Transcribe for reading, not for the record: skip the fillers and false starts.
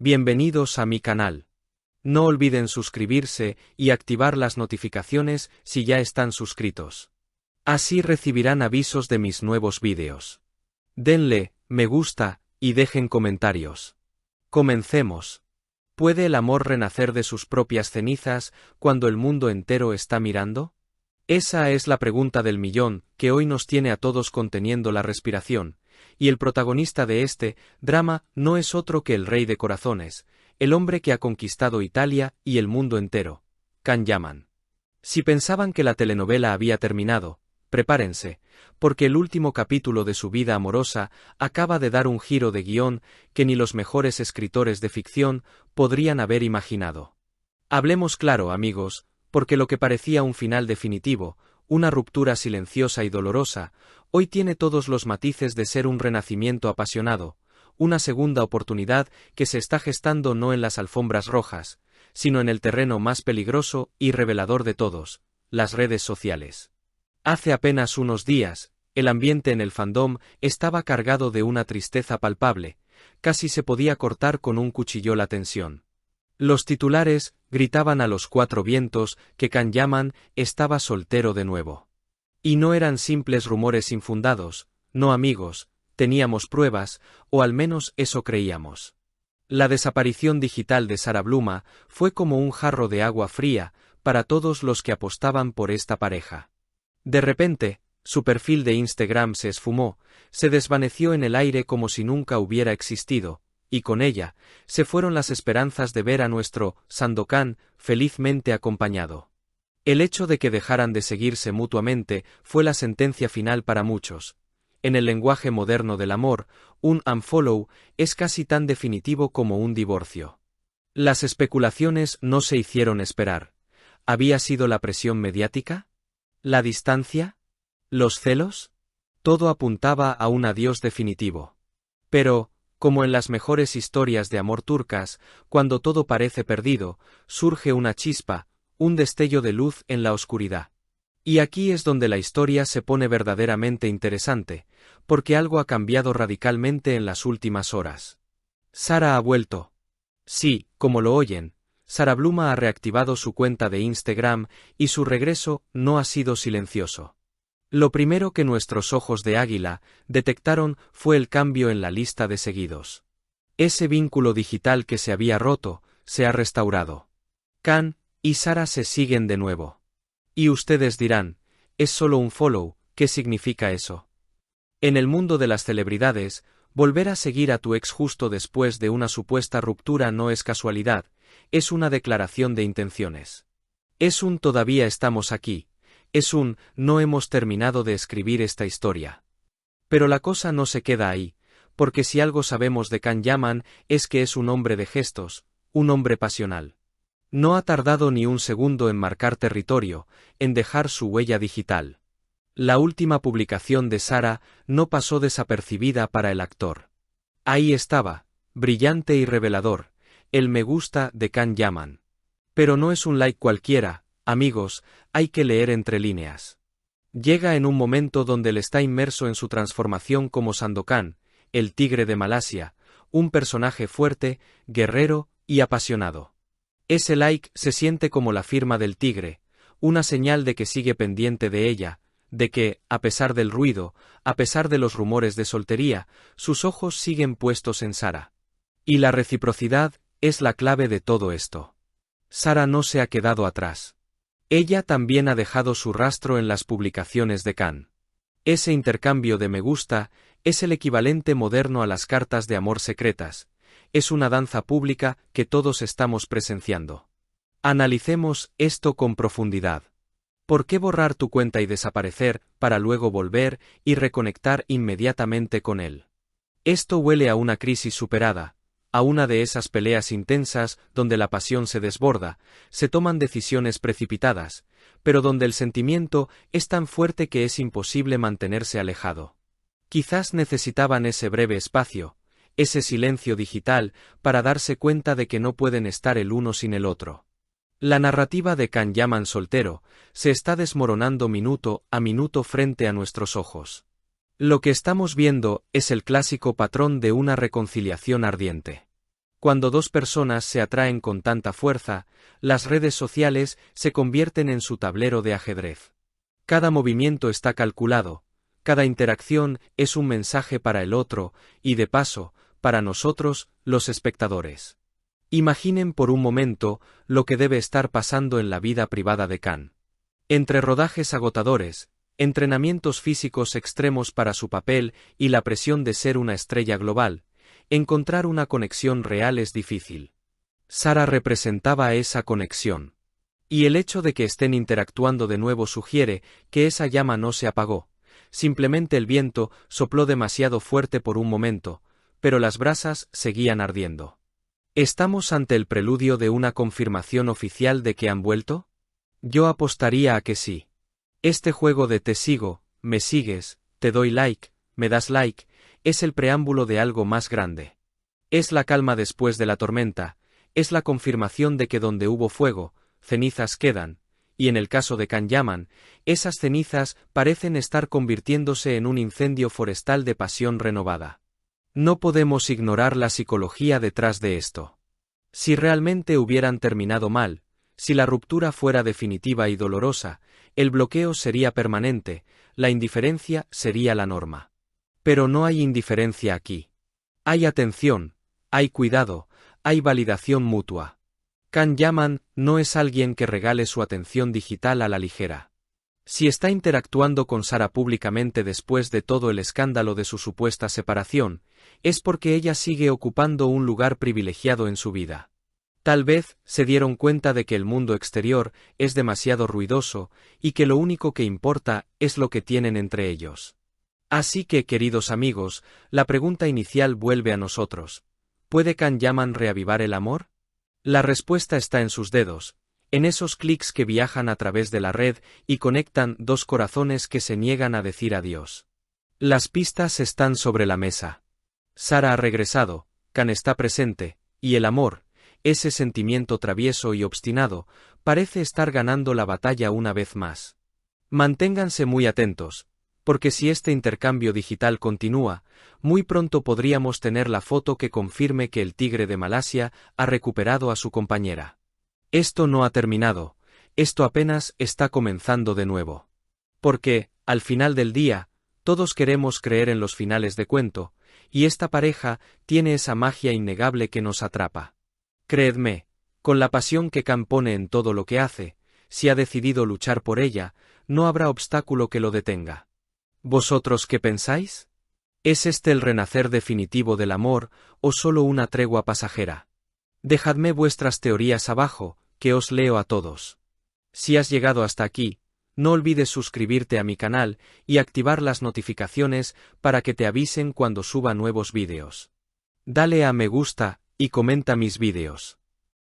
Bienvenidos a mi canal. No olviden suscribirse y activar las notificaciones si ya están suscritos. Así recibirán avisos de mis nuevos vídeos. Denle me gusta y dejen comentarios. Comencemos. ¿Puede el amor renacer de sus propias cenizas cuando el mundo entero está mirando? Esa es la pregunta del millón que hoy nos tiene a todos conteniendo la respiración, y el protagonista de este drama no es otro que el rey de corazones, el hombre que ha conquistado Italia y el mundo entero, Can Yaman. Si pensaban que la telenovela había terminado, prepárense, porque el último capítulo de su vida amorosa acaba de dar un giro de guión que ni los mejores escritores de ficción podrían haber imaginado. Hablemos claro, amigos, porque lo que parecía un final definitivo, una ruptura silenciosa y dolorosa, hoy tiene todos los matices de ser un renacimiento apasionado, una segunda oportunidad que se está gestando no en las alfombras rojas, sino en el terreno más peligroso y revelador de todos, las redes sociales. Hace apenas unos días, el ambiente en el fandom estaba cargado de una tristeza palpable, casi se podía cortar con un cuchillo la tensión. Los titulares gritaban a los cuatro vientos que Can Yaman estaba soltero de nuevo. Y no eran simples rumores infundados, no amigos, teníamos pruebas, o al menos eso creíamos. La desaparición digital de Sarah Bluma fue como un jarro de agua fría para todos los que apostaban por esta pareja. De repente, su perfil de Instagram se esfumó, se desvaneció en el aire como si nunca hubiera existido, y con ella, se fueron las esperanzas de ver a nuestro Sandokan felizmente acompañado. El hecho de que dejaran de seguirse mutuamente fue la sentencia final para muchos. En el lenguaje moderno del amor, un unfollow es casi tan definitivo como un divorcio. Las especulaciones no se hicieron esperar. ¿Había sido la presión mediática? ¿La distancia? ¿Los celos? Todo apuntaba a un adiós definitivo. Pero, como en las mejores historias de amor turcas, cuando todo parece perdido, surge una chispa, un destello de luz en la oscuridad. Y aquí es donde la historia se pone verdaderamente interesante, porque algo ha cambiado radicalmente en las últimas horas. Sarah ha vuelto. Sí, como lo oyen, Sarah Bluma ha reactivado su cuenta de Instagram y su regreso no ha sido silencioso. Lo primero que nuestros ojos de águila detectaron fue el cambio en la lista de seguidos. Ese vínculo digital que se había roto, se ha restaurado. Can y Sarah se siguen de nuevo. Y ustedes dirán, es solo un follow, ¿qué significa eso? En el mundo de las celebridades, volver a seguir a tu ex justo después de una supuesta ruptura no es casualidad, es una declaración de intenciones. Es un todavía estamos aquí. Es un no hemos terminado de escribir esta historia. Pero la cosa no se queda ahí, porque si algo sabemos de Can Yaman es que es un hombre de gestos, un hombre pasional. No ha tardado ni un segundo en marcar territorio, en dejar su huella digital. La última publicación de Sarah no pasó desapercibida para el actor. Ahí estaba, brillante y revelador, el me gusta de Can Yaman. Pero no es un like cualquiera, amigos, hay que leer entre líneas. Llega en un momento donde él está inmerso en su transformación como Sandokan, el tigre de Malasia, un personaje fuerte, guerrero y apasionado. Ese like se siente como la firma del tigre, una señal de que sigue pendiente de ella, de que, a pesar del ruido, a pesar de los rumores de soltería, sus ojos siguen puestos en Sarah. Y la reciprocidad es la clave de todo esto. Sarah no se ha quedado atrás. Ella también ha dejado su rastro en las publicaciones de Can. Ese intercambio de me gusta es el equivalente moderno a las cartas de amor secretas, es una danza pública que todos estamos presenciando. Analicemos esto con profundidad. ¿Por qué borrar tu cuenta y desaparecer para luego volver y reconectar inmediatamente con él? Esto huele a una crisis superada, a una de esas peleas intensas donde la pasión se desborda, se toman decisiones precipitadas, pero donde el sentimiento es tan fuerte que es imposible mantenerse alejado. Quizás necesitaban ese breve espacio, ese silencio digital, para darse cuenta de que no pueden estar el uno sin el otro. La narrativa de Can Yaman soltero se está desmoronando minuto a minuto frente a nuestros ojos. Lo que estamos viendo es el clásico patrón de una reconciliación ardiente. Cuando dos personas se atraen con tanta fuerza, las redes sociales se convierten en su tablero de ajedrez. Cada movimiento está calculado, cada interacción es un mensaje para el otro, y de paso, para nosotros, los espectadores. Imaginen por un momento lo que debe estar pasando en la vida privada de Khan. Entre rodajes agotadores, entrenamientos físicos extremos para su papel y la presión de ser una estrella global, encontrar una conexión real es difícil. Sara representaba esa conexión. Y el hecho de que estén interactuando de nuevo sugiere que esa llama no se apagó, simplemente el viento sopló demasiado fuerte por un momento, pero las brasas seguían ardiendo. ¿Estamos ante el preludio de una confirmación oficial de que han vuelto? Yo apostaría a que sí. Este juego de te sigo, me sigues, te doy like, me das like, es el preámbulo de algo más grande. Es la calma después de la tormenta, es la confirmación de que donde hubo fuego, cenizas quedan, y en el caso de Khan Yaman, esas cenizas parecen estar convirtiéndose en un incendio forestal de pasión renovada. No podemos ignorar la psicología detrás de esto. Si realmente hubieran terminado mal, si la ruptura fuera definitiva y dolorosa, el bloqueo sería permanente, la indiferencia sería la norma. Pero no hay indiferencia aquí. Hay atención, hay cuidado, hay validación mutua. Khan Yaman no es alguien que regale su atención digital a la ligera. Si está interactuando con Sara públicamente después de todo el escándalo de su supuesta separación, es porque ella sigue ocupando un lugar privilegiado en su vida. Tal vez se dieron cuenta de que el mundo exterior es demasiado ruidoso y que lo único que importa es lo que tienen entre ellos. Así que, queridos amigos, la pregunta inicial vuelve a nosotros. ¿Puede Khan Yaman reavivar el amor? La respuesta está en sus dedos, en esos clics que viajan a través de la red y conectan dos corazones que se niegan a decir adiós. Las pistas están sobre la mesa. Sara ha regresado, Khan está presente, y el amor, ese sentimiento travieso y obstinado, parece estar ganando la batalla una vez más. Manténganse muy atentos, porque si este intercambio digital continúa, muy pronto podríamos tener la foto que confirme que el tigre de Malasia ha recuperado a su compañera. Esto no ha terminado, esto apenas está comenzando de nuevo. Porque, al final del día, todos queremos creer en los finales de cuento, y esta pareja tiene esa magia innegable que nos atrapa. Creedme, con la pasión que Khan pone en todo lo que hace, si ha decidido luchar por ella, no habrá obstáculo que lo detenga. ¿Vosotros qué pensáis? ¿Es este el renacer definitivo del amor, o solo una tregua pasajera? Dejadme vuestras teorías abajo, que os leo a todos. Si has llegado hasta aquí, no olvides suscribirte a mi canal y activar las notificaciones para que te avisen cuando suba nuevos vídeos. Dale a me gusta y comenta mis vídeos.